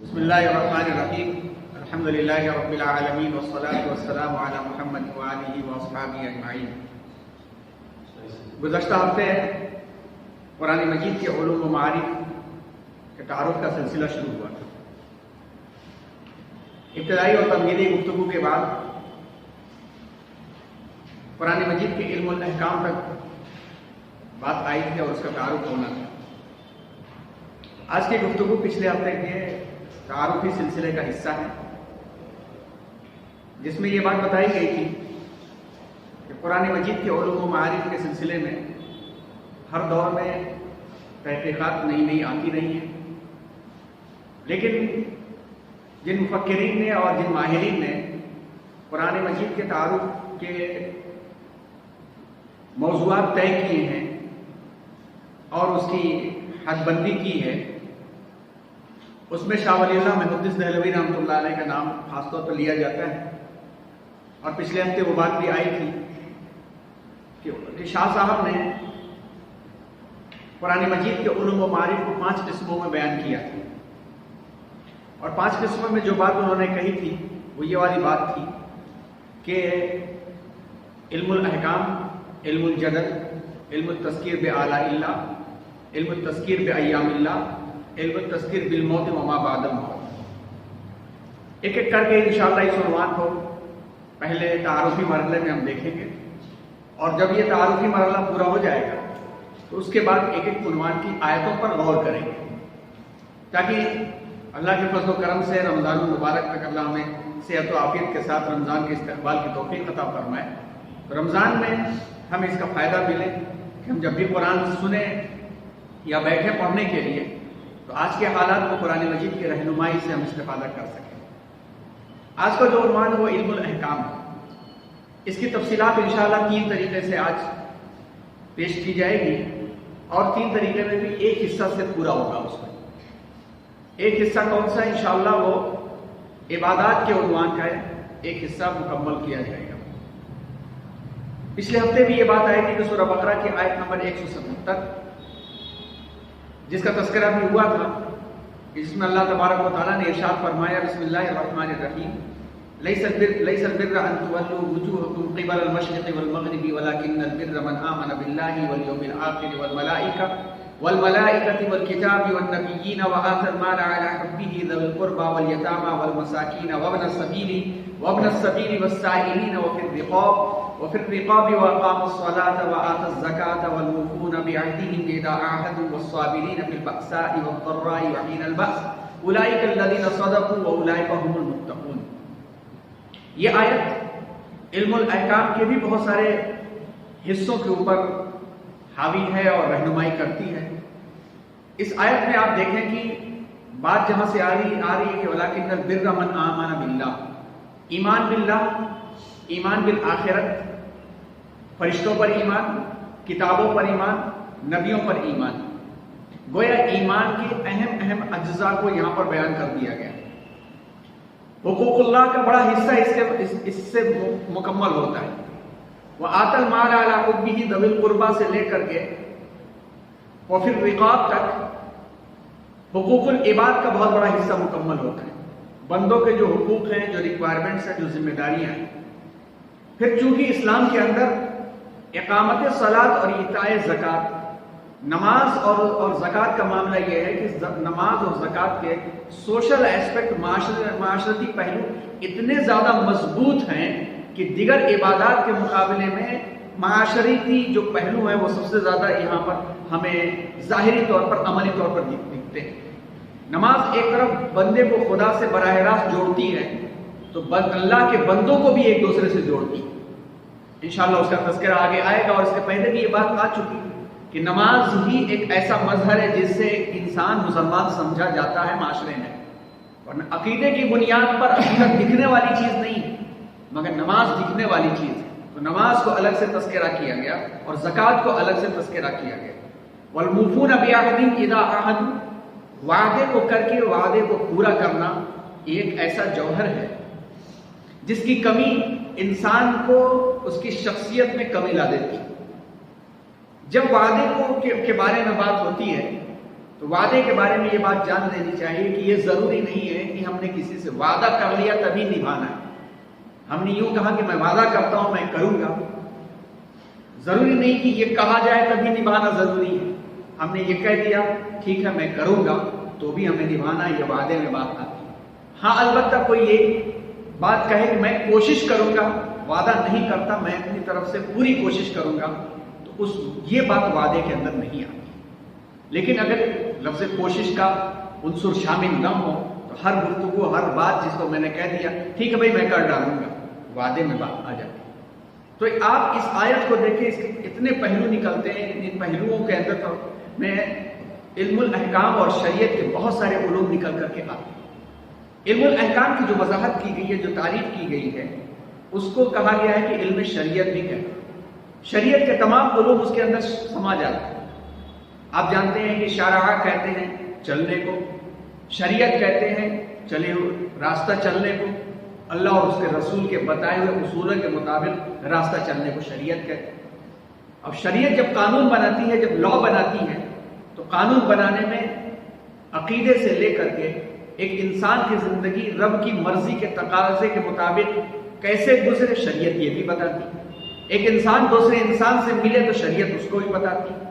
بسم اللہ الرحمن الرحیم الحمدللہ رب العالمین والصلاة والسلام علی محمد وآلہ واصحابہ اجمعین۔ گزشتہ ہفتے قرآن مجید کے علوم و معارف کے تعارف کا سلسلہ شروع ہوا تھا۔ ابتدائی اور تمہیدی گفتگو کے بعد قرآن مجید کے علم الاحکام تک بات آئی تھی اور اس کا تعارف ہونا تھا۔ آج کی گفتگو پچھلے ہفتے کے تعارفی سلسلے کا حصہ ہے، جس میں یہ بات بتائی گئی تھی کہ قرآن مجید کے علوم و معارف کے سلسلے میں ہر دور میں تحقیقات نئی نئی آتی رہی ہیں، لیکن جن مفکرین نے اور جن ماہرین نے قرآن مجید کے تعارف کے موضوعات طے کیے ہیں اور اس کی حد بندی کی ہے، اس میں شاہ ولی اللہ محدث دہلوی رحمۃ اللہ علیہ کا نام خاص طور پر لیا جاتا ہے۔ اور پچھلے ہفتے وہ بات بھی آئی تھی کہ شاہ صاحب نے قرآن مجید کے علوم و معارف کو 5 قسموں میں بیان کیا تھا، اور 5 قسموں میں جو بات انہوں نے کہی تھی وہ یہ والی بات تھی کہ علم الاحکام، علم الجدل، علم التذکیر بآلاء اللہ، علم التذکیر بایام اللہ، علم التذکیر بالموت وما بعد الموت۔ ایک ایک کر کے انشاءاللہ اس عنوان کو پہلے تعارفی مرحلے میں ہم دیکھیں گے، اور جب یہ تعارفی مرحلہ پورا ہو جائے گا تو اس کے بعد ایک ایک عنوان کی آیتوں پر غور کریں گے، تاکہ اللہ کے فضل و کرم سے رمضان المبارک تک اللہ ہمیں صحت و عافیت کے ساتھ رمضان کے استقبال کی توفیق عطا فرمائے۔ رمضان میں ہمیں اس کا فائدہ ملے کہ ہم جب بھی قرآن سنیں یا بیٹھے پڑھنے کے لیے تو آج کے حالات کو قرآن مجید کی رہنمائی سے ہم استفادہ کر سکیں۔ آج کا جو عنوان ہے وہ علم الاحکام ہے۔ اس کی تفصیلات انشاءاللہ 3 طریقے سے آج پیش کی جائے گی، اور 3 طریقے میں بھی ایک حصہ سے پورا ہوگا۔ اس میں ایک حصہ کون سا؟ انشاءاللہ وہ عبادات کے عنوان کا ہے، ایک حصہ مکمل کیا جائے گا۔ پچھلے ہفتے بھی یہ بات آئی تھی کہ سورہ بقرہ کی آیت نمبر 177 جس کا تذکرہ بھی ہوا تھا، جس میں اللہ تبارک و تعالیٰ نے ارشاد فرمایا، بسم اللہ الرحمن الرحیم، لیس البر ان تولوا وجوهکم قبل المشرق والمغرب ولكن البر من آمن بالله واليوم الآخر والملائكة والكتاب والنبيين وآتى المال على حبه ذوي القربى واليتامى والمساكين وابن السبيل والسائلين وفي الرقاب وأقاموا الصلاة وآتوا الزكاة والموفون بعهدهم إذا عاهدوا والصابرين في البأساء والضراء وحين البأس أولئك الذين صدقوا وأولئك هم المتقون۔ یہ آیت علم الاحکام کے بھی بہت سارے حصوں کے اوپر حاوی ہے اور رہنمائی کرتی ہے۔ اس آیت میں آپ دیکھیں کہ بات جہاں سے آ رہی ہے کہ وَلَٰكِنَّ الْبِرَّ مَنْ آمَنَ بِاللَّهِ، ایمان باللہ، ایمان بالآخرت، فرشتوں پر ایمان، کتابوں پر ایمان، نبیوں پر ایمان۔ گویا ایمان کے اہم اہم اجزاء کو یہاں پر بیان کر دیا گیا۔ حقوق اللہ کا بڑا حصہ اس سے مکمل ہوتا ہے۔ وَآتَى الْمَالَ عَلَىٰ حُبِّهِ ذَوِي الْقُرْبَىٰ سے لے کر کے وفي الرقاب تک حقوق العباد کا بہت بڑا حصہ مکمل ہوتا ہے۔ بندوں کے جو حقوق ہیں، جو ریکوائرمنٹس ہیں، جو ذمہ داریاں ہیں۔ پھر چونکہ اسلام کے اندر اقامت صلاۃ اور ایتاء زکوٰۃ، نماز اور زکوٰۃ کا معاملہ یہ ہے کہ نماز اور زکوٰۃ کے سوشل ایسپیکٹ، معاشرتی پہلو اتنے زیادہ مضبوط ہیں کہ دیگر عبادات کے مقابلے میں معاشرتی جو پہلو ہیں وہ سب سے زیادہ یہاں پر ہمیں ظاہری طور پر، عملی طور پر دکھتے ہیں۔ نماز ایک طرف بندے کو خدا سے براہ راست جوڑتی ہے، تو اللہ کے بندوں کو بھی ایک دوسرے سے جوڑتی ہے۔ انشاءاللہ اس کا تذکرہ آگے آئے گا، اور اس کے پہلے بھی یہ بات آ چکی کہ نماز ہی ایک ایسا مظہر ہے جس سے ایک انسان مسلمان سمجھا جاتا ہے معاشرے میں، ورنہ عقیدے کی بنیاد پر عقیدت دکھنے والی چیز نہیں ہے، مگر نماز دکھنے والی چیز ہے۔ تو نماز کو الگ سے تذکرہ کیا گیا اور زکوٰۃ کو الگ سے تذکرہ کیا گیا۔ والموفون بعہدہم اذا عاہدوا، وعدے کو کر کے وعدے کو پورا کرنا ایک ایسا جوہر ہے جس کی کمی انسان کو اس کی شخصیت میں کمی لا دیتی ہے۔ جب وعدے کے بارے میں بات ہوتی ہے تو وعدے کے بارے میں یہ بات جان لینی چاہیے کہ یہ ضروری نہیں ہے کہ ہم نے کسی سے وعدہ کر لیا تبھی نبھانا ہے. ہم نے یوں کہا کہ میں وعدہ کرتا ہوں میں کروں گا، ضروری نہیں کہ یہ کہا جائے تبھی نبھانا ضروری ہے. ہم نے یہ کہہ دیا ٹھیک ہے میں کروں گا تو بھی ہمیں نبھانا ہے، یہ وعدے میں بات آتی ہے. ہاں البتہ کوئی یہ بات کہے کہ میں کوشش کروں گا، وعدہ نہیں کرتا، میں اپنی طرف سے پوری کوشش کروں گا، تو یہ بات وعدے کے اندر نہیں آتی. لیکن اگر لفظ کوشش کا عنصر شامل نہ ہو تو ہر گفتگو ہر بات جس کو میں نے کہہ دیا ٹھیک ہے بھائی میں کر ڈالوں گا، وعدے میں بات آ جاتی ہے. تو آپ اس آیت کو دیکھیں، اس کے اتنے پہلو نکلتے ہیں. ان پہلوؤں کے اندر تو میں علم الاحکام اور شریعت کے بہت سارے علوم نکل کر کے آتے ہیں. علم الاحکام کی جو وضاحت کی گئی ہے، جو تعریف کی گئی ہے، اس کو کہا گیا ہے کہ علم شریعت بھی کہتے ہیں. شریعت کے تمام علوم اس کے اندر سما جاتے ہیں. آپ جانتے ہیں کہ شرع کہتے ہیں چلنے کو، شریعت کہتے ہیں چلے راستہ چلنے کو، اللہ اور اس کے رسول کے بتائے ہوئے اصولوں کے مطابق راستہ چلنے کو شریعت کہتے ہیں. اب شریعت جب قانون بناتی ہے، جب لا بناتی ہے، تو قانون بنانے میں عقیدے سے لے کر کے ایک انسان کی زندگی رب کی مرضی کے تقاضے کے مطابق کیسے گزرے، شریعت یہ بھی بتاتی ہے. ایک انسان دوسرے انسان سے ملے تو شریعت اس کو بھی بتاتی ہے.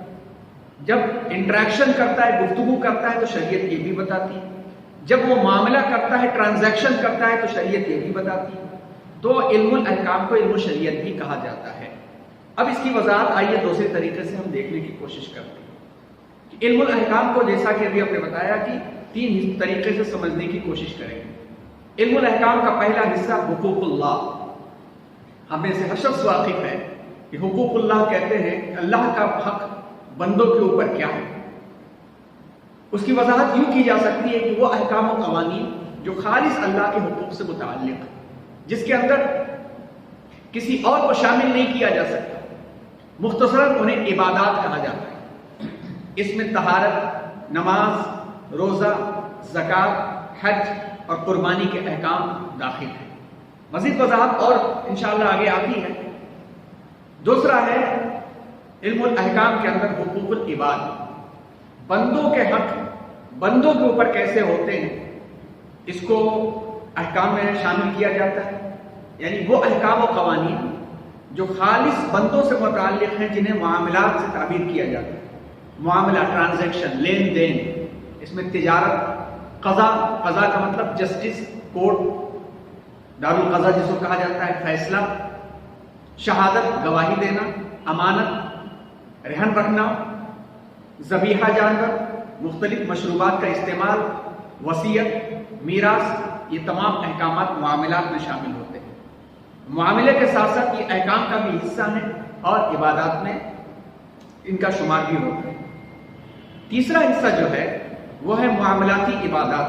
جب انٹریکشن کرتا ہے، گفتگو کرتا ہے، تو شریعت یہ بھی بتاتی ہے. جب وہ معاملہ کرتا ہے، ٹرانزیکشن کرتا ہے، تو شریعت یہ بھی بتاتی ہے. تو علم الاحکام کو علم شریعت بھی کہا جاتا ہے. اب اس کی وضاحت آئیے دوسرے طریقے سے ہم دیکھنے کی کوشش کرتے ہیں کہ علم الاحکام کو جیسا کہ ابھی ہم نے بتایا کہ 3 طریقے سے سمجھنے کی کوشش کریں گے. علم الاحکام کا پہلا حصہ حقوق اللہ. ہم میں سے ہر شخص واقف ہے کہ حقوق اللہ کہتے ہیں کہ اللہ کا حق بندوں کے اوپر کیا ہے. اس کی وضاحت یوں کی جا سکتی ہے کہ وہ احکام و قوانین جو خالص اللہ کے حقوق سے متعلق ہے، جس کے اندر کسی اور کو شامل نہیں کیا جا سکتا. مختصراً انہیں عبادات کہا جاتا ہے. اس میں طہارت، نماز، روزہ، زکوٰۃ، حج اور قربانی کے احکام داخل ہیں. مزید وضاحت اور انشاءاللہ آگے آتی ہے. دوسرا ہے علم الاحکام کے اندر حقوق العباد. بندوں کے حق بندوں کے اوپر کیسے ہوتے ہیں، اس کو احکام میں شامل کیا جاتا ہے. یعنی وہ احکام و قوانین جو خالص بندوں سے متعلق ہیں، جنہیں معاملات سے تعبیر کیا جاتا ہے. معاملہ، ٹرانزیکشن، لین دین، اس میں تجارت، قضا کا مطلب جسٹس، کورٹ، دارالقضا جس کو کہا جاتا ہے، فیصلہ، شہادت، گواہی دینا، امانت، رہن رکھنا، ذبیحہ جانور، مختلف مشروبات کا استعمال، وصیت، میراث، یہ تمام احکامات معاملات میں شامل ہوتے ہیں. معاملے کے ساتھ ساتھ یہ احکام کا بھی حصہ ہیں اور عبادات میں ان کا شمار بھی ہوتا ہے. تیسرا حصہ جو ہے وہ ہے معاملاتی عبادات.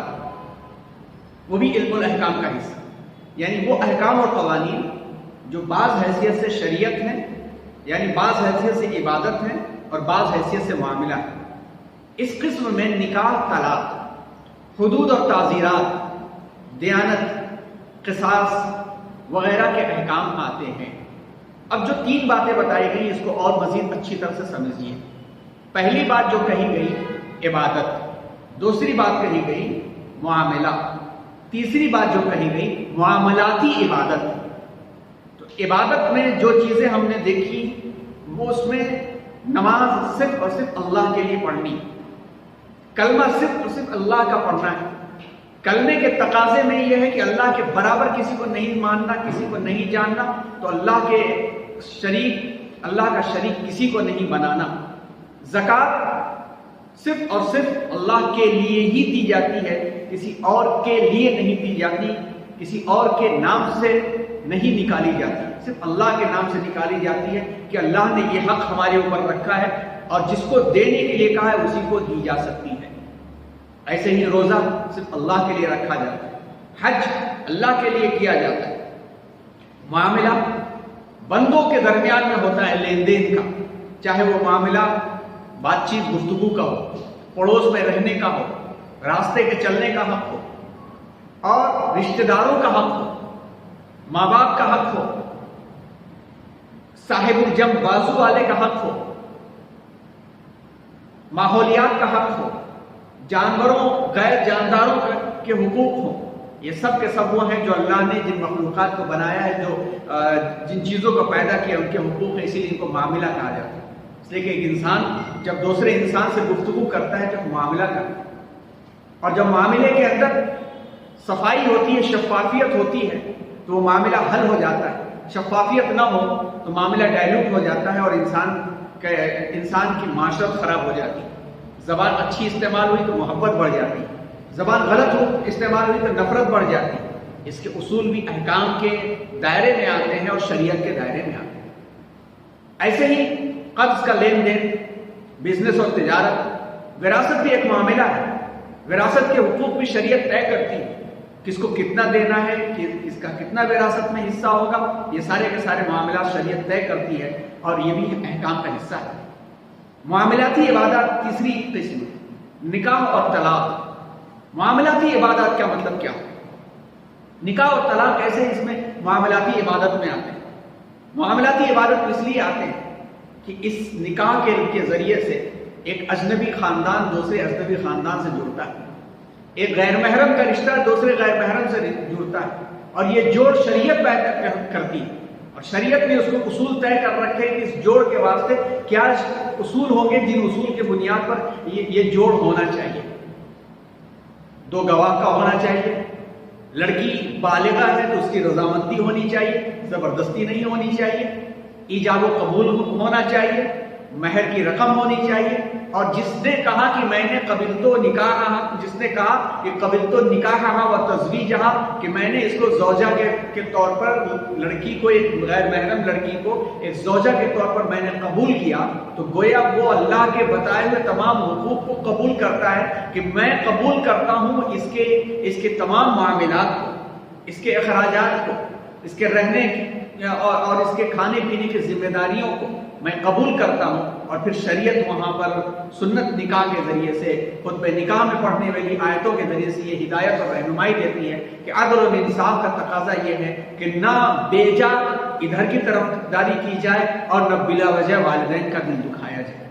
وہ بھی علم الاحکام کا حصہ، یعنی وہ احکام اور قوانین جو بعض حیثیت سے شریعت ہیں، یعنی بعض حیثیت سے عبادت ہیں اور بعض حیثیت سے معاملہ ہے. اس قسم میں نکاح، طلاق، حدود اور تعزیرات، دیانت، قصاص وغیرہ کے احکام آتے ہیں. اب جو 3 باتیں بتائی گئی اس کو اور مزید اچھی طرح سے سمجھیے. پہلی بات جو کہی گئی عبادت، دوسری بات کہی گئی معاملہ، تیسری بات جو کہی گئی معاملاتی عبادت. تو عبادت میں جو چیزیں ہم نے دیکھی وہ اس میں نماز صرف اور صرف اللہ کے لیے پڑھنی، کلمہ صرف اور صرف اللہ کا پڑھنا ہے. کلمے کے تقاضے میں یہ ہے کہ اللہ کے برابر کسی کو نہیں ماننا، کسی کو نہیں جاننا، تو اللہ کا شریک کسی کو نہیں بنانا. زکوٰۃ صرف اور صرف اللہ کے لیے ہی دی جاتی ہے، کسی اور کے لیے نہیں دی جاتی، کسی اور کے نام سے نہیں نکالی جاتی، صرف اللہ کے نام سے نکالی جاتی ہے کہ اللہ نے یہ حق ہمارے اوپر رکھا ہے اور جس کو دینے کے لیے کہا ہے اسی کو دی جا سکتی ہے. ایسے ہی روزہ صرف اللہ کے لیے رکھا جاتا ہے، حج اللہ کے لیے کیا جاتا ہے. معاملہ بندوں کے درمیان میں ہوتا ہے لین دین کا، چاہے وہ معاملہ بات چیت گفتگو کا ہو، پڑوس میں رہنے کا ہو، راستے کے چلنے کا حق ہو، اور رشتہ داروں کا حق ہو، ماں باپ کا حق ہو، صاحب الجنب بازو والے کا حق ہو، ماحولیات کا حق ہو، جانوروں غیر جانداروں کے حقوق ہوں، یہ سب کے سب وہ ہیں جو اللہ نے جن مخلوقات کو بنایا ہے، جو جن چیزوں کو پیدا کیا ان کے حقوق ہیں، اسی لیے ان کو معاملہ کہا جاتا ہے۔ اس لیے کہ ایک انسان جب دوسرے انسان سے گفتگو کرتا ہے، جب معاملہ کرتا ہے، اور جب معاملے کے اندر صفائی ہوتی ہے، شفافیت ہوتی ہے، تو وہ معاملہ حل ہو جاتا ہے۔ شفافیت نہ ہو تو معاملہ ڈائلیوٹ ہو جاتا ہے اور انسان کی معاشرت خراب ہو جاتی ہے۔ زبان اچھی استعمال ہوئی تو محبت بڑھ جاتی ہے، زبان غلط استعمال ہوئی تو نفرت بڑھ جاتی ہے۔ اس کے اصول بھی احکام کے دائرے میں آتے ہیں اور شریعت کے دائرے میں آتے ہیں۔ ایسے ہی قرض کا لین دین، بزنس اور تجارت، وراثت بھی ایک معاملہ ہے۔ وراثت کے حقوق بھی شریعت طے کرتی ہے، کس کو کتنا دینا ہے، کس کا کتنا وراثت میں حصہ ہوگا، یہ سارے کے سارے معاملات شریعت طے کرتی ہے اور یہ بھی احکام کا حصہ ہے۔ معاملاتی عبادات تیسری قسم، نکاح اور طلاق۔ معاملاتی عبادات کا مطلب کیا؟ نکاح اور طلاق ایسے اس میں معاملاتی عبادت میں آتے ہیں۔ معاملاتی عبادت اس لیے آتے ہیں کہ اس نکاح کے ذریعے سے ایک اجنبی خاندان دوسرے اجنبی خاندان سے جڑتا ہے، ایک غیر محرم کا رشتہ دوسرے غیر محرم سے جڑتا ہے، اور یہ جوڑ شریعت پیدا کرتی ہے، اور شریعت نے اس کو اصول طے کر رکھے کہ اس جوڑ کے واسطے کیا اصول ہوں گے، جن اصول کے بنیاد پر یہ جوڑ ہونا چاہیے۔ دو گواہ کا ہونا چاہیے، لڑکی بالغہ ہے تو اس کی رضامندی ہونی چاہیے، زبردستی نہیں ہونی چاہیے، ایجاب و قبول ہونا چاہیے، مہر کی رقم ہونی چاہیے، اور جس نے کہا کہ میں نے قبلتو نکاحہا، جس نے کہا کہ قبلتو نکاحہا و تزویجہا، کہ میں نے اس کو زوجہ کے طور پر، لڑکی کو، ایک غیر محرم لڑکی کو ایک زوجہ کے طور پر میں نے قبول کیا، تو گویا وہ اللہ کے بتائے ہوئے تمام حقوق کو قبول کرتا ہے کہ میں قبول کرتا ہوں اس کے تمام معاملات کو، اس کے اخراجات کو، اس کے رہنے اور اس کے کھانے پینے کی ذمہ داریوں کو میں قبول کرتا ہوں۔ اور پھر شریعت وہاں پر سنت نکاح کے ذریعے سے، خطبہ نکاح میں پڑھنے والی آیتوں کے ذریعے سے یہ ہدایت اور رہنمائی دیتی ہے کہ عدل و انصاف کا تقاضا یہ ہے کہ نہ بے جا ادھر کی طرف داری کی جائے اور نہ بلا وجہ والدین کا دل دکھایا جائے۔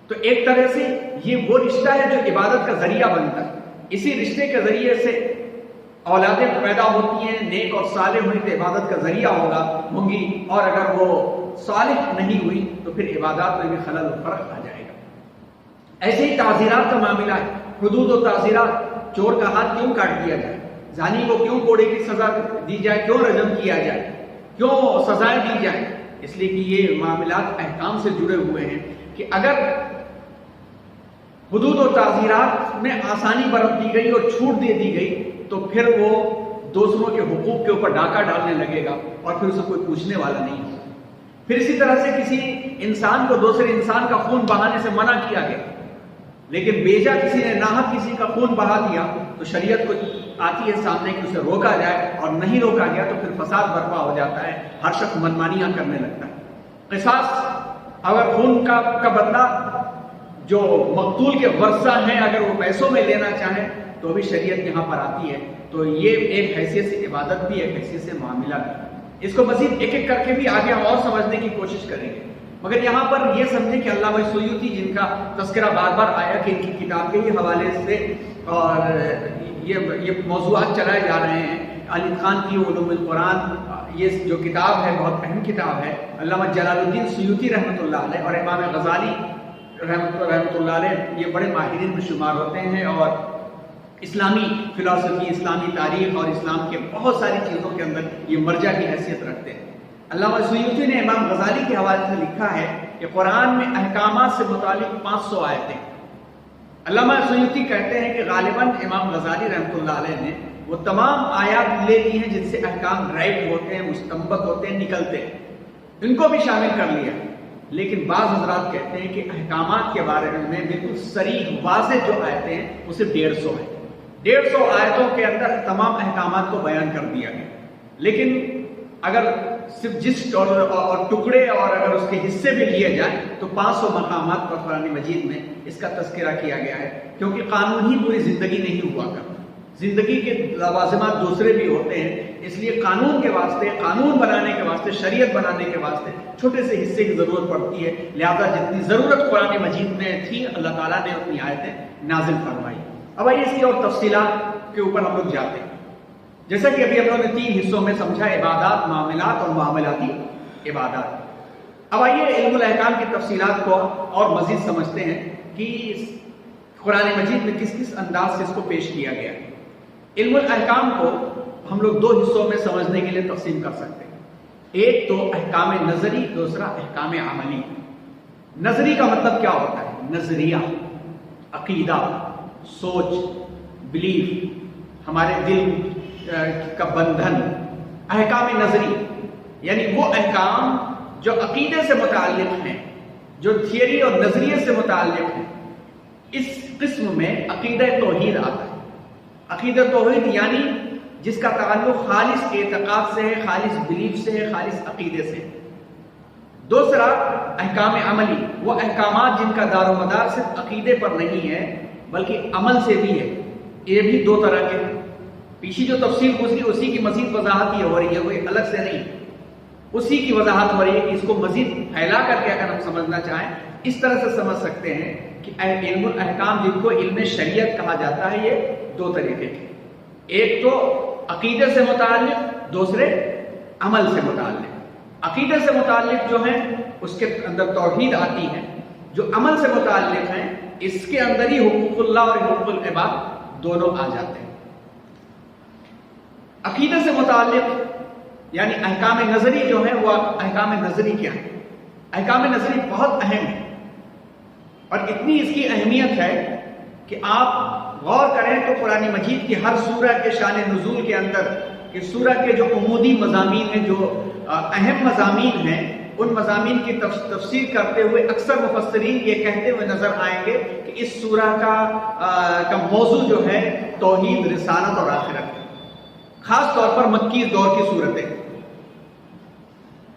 تو ایک طرح سے یہ وہ رشتہ ہے جو عبادت کا ذریعہ بنتا ہے۔ اسی رشتے کے ذریعے سے اولادیں پیدا ہوتی ہیں، نیک اور صالح ہوئی تو عبادت کا ذریعہ ہوں گی، اور اگر وہ صالح نہیں ہوئی تو پھر عبادات میں بھی خلل و فرق آ جائے گا۔ ایسے ہی تعزیرات کا معاملہ ہے، حدود و تعزیرات، چور کا ہاتھ کیوں کاٹ دیا جائے، زانی کو کیوں کوڑے کی سزا دی جائے، کیوں رجم کیا جائے، کیوں سزائیں دی جائیں، اس لیے کہ یہ معاملات احکام سے جڑے ہوئے ہیں کہ اگر حدود و تعزیرات میں آسانی برت دی گئی اور چھوٹ دے دی گئی تو پھر وہ دوسروں کے حقوق کے اوپر ڈاکہ ڈالنے لگے گا اور پھر اسے کوئی پوچھنے والا نہیں ہوگا۔ پھر اسی طرح سے کسی انسان کو دوسرے انسان کا خون بہانے سے منع کیا گیا، لیکن بیجا کسی نے ناحق کسی کا خون بہا دیا تو شریعت کو آتی ہے سامنے کہ اسے روکا جائے، اور نہیں روکا گیا تو پھر فساد برپا ہو جاتا ہے، ہر شخص منمانیاں کرنے لگتا ہے۔ قصاص، اگر خون کا بدلہ جو مقتول کے ورثہ ہیں اگر وہ پیسوں میں لینا چاہیں تو بھی شریعت یہاں پر آتی ہے۔ تو یہ ایک حیثیت سے عبادت بھی، ایک حیثیت سے معاملہ بھی۔ اس کو مزید ایک ایک کر کے بھی آگے ہم اور سمجھنے کی کوشش کریں گے، مگر یہاں پر یہ سمجھیں کہ علامہ سیوطی جن کا تذکرہ بار بار آیا کہ ان کی کتاب کے ہی حوالے سے اور یہ موضوعات چلائے جا رہے ہیں۔ علی خان کی علوم القرآن، یہ جو کتاب ہے بہت اہم کتاب ہے۔ علامہ جلال الدین سیوطی رحمۃ اللہ علیہ اور امام غزالی رحمۃ اللہ علیہ یہ بڑے ماہرین میں شمار ہوتے ہیں، اور اسلامی فلسفی، اسلامی تاریخ اور اسلام کے بہت ساری چیزوں کے اندر یہ مرجع کی حیثیت رکھتے ہیں۔ علامہ سیوطی نے امام غزالی کے حوالے سے لکھا ہے کہ قرآن میں احکامات سے متعلق 500 آیتیں۔ علامہ سیوطی کہتے ہیں کہ غالباً امام غزالی رحمۃ اللہ علیہ نے وہ تمام آیات لے لی ہیں جن سے احکام ڈرائیو ہوتے ہیں، مستنبط ہوتے ہیں، نکلتے ہیں، ان کو بھی شامل کر لیا۔ لیکن بعض حضرات کہتے ہیں کہ احکامات کے بارے میں بالکل صریح واضح جو آیتیں ہیں وہ صرف 150 ہیں۔ 150 آیتوں کے اندر تمام احکامات کو بیان کر دیا گیا، لیکن اگر صرف جسٹ اور ٹکڑے اور اگر اس کے حصے بھی لیے جائیں تو 500 مقامات پر قرآن مجید میں اس کا تذکرہ کیا گیا ہے، کیونکہ قانون ہی پوری زندگی نہیں ہوا کرتا، زندگی کے لوازمات دوسرے بھی ہوتے ہیں، اس لیے قانون کے واسطے، قانون بنانے کے واسطے، شریعت بنانے کے واسطے چھوٹے سے حصے کی ضرورت پڑتی ہے، لہذا جتنی ضرورت قرآن مجید میں تھی اللہ تعالیٰ نے اپنی آیتیں نازل فرمائی۔ اب آئیے اس کی اور تفصیلات کے اوپر ہم لوگ جاتے ہیں۔ جیسا کہ ابھی ہم لوگوں نے 3 حصوں میں سمجھا، عبادات، معاملات اور معاملاتی عبادات۔ اب آئیے علم الاحکام کی تفصیلات کو اور مزید سمجھتے ہیں کہ قرآن مجید میں کس کس انداز سے اس کو پیش کیا گیا ہے۔ علم الاحکام کو ہم لوگ 2 حصوں میں سمجھنے کے لیے تقسیم کر سکتے ہیں، ایک تو احکام نظری، دوسرا احکام عملی۔ نظری کا مطلب کیا ہوتا ہے؟ نظریہ، عقیدہ، سوچ، بلیف، ہمارے دل کا بندھن۔ احکام نظری یعنی وہ احکام جو عقیدے سے متعلق ہیں، جو تھیوری اور نظریے سے متعلق ہیں۔ اس قسم میں عقیدہ توحید آتا ہے۔ عقیدہ توحید یعنی جس کا تعلق خالص اعتقاد سے ہے، خالص بلیف سے ہے، خالص عقیدے سے ہے۔ دوسرا احکام عملی، وہ احکامات جن کا دار و مدار صرف عقیدے پر نہیں ہے بلکہ عمل سے بھی ہے۔ یہ بھی 2 طرح کے ہیں۔ پیچھے جو تفصیل گزری اسی کی مزید وضاحت یہ ہو رہی ہے، کوئی الگ سے نہیں، اسی کی وضاحت ہو رہی ہے کہ اس کو مزید پھیلا کر کے اگر ہم سمجھنا چاہیں اس طرح سے سمجھ سکتے ہیں کہ علم الاحکام جن کو علم شریعت کہا جاتا ہے، یہ 2 طریقے کے، ایک تو عقیدے سے متعلق، دوسرے عمل سے متعلق۔ عقیدے سے متعلق جو ہیں اس کے اندر توحید آتی ہے، جو عمل سے متعلق ہیں اس کے اندر ہی حقوق اللہ اور حقوق العباد دونوں آ جاتے ہیں۔ عقیدے سے متعلق یعنی احکام نظری جو ہے، وہ احکام نظری کیا ہے؟ احکام نظری بہت اہم ہے، اور اتنی اس کی اہمیت ہے کہ آپ غور کریں تو قرآن مجید کی ہر سورہ کے شان نزول کے اندر، کہ سورہ کے جو عمودی مضامین ہیں، جو اہم مضامین ہیں، ان مضامین کی تفسیر کرتے ہوئے اکثر مفسرین یہ کہتے ہوئے نظر آئیں گے کہ اس سورہ کا موضوع جو ہے توحید، رسالت اور آخرت ہے، خاص طور پر مکی دور کی صورتیں،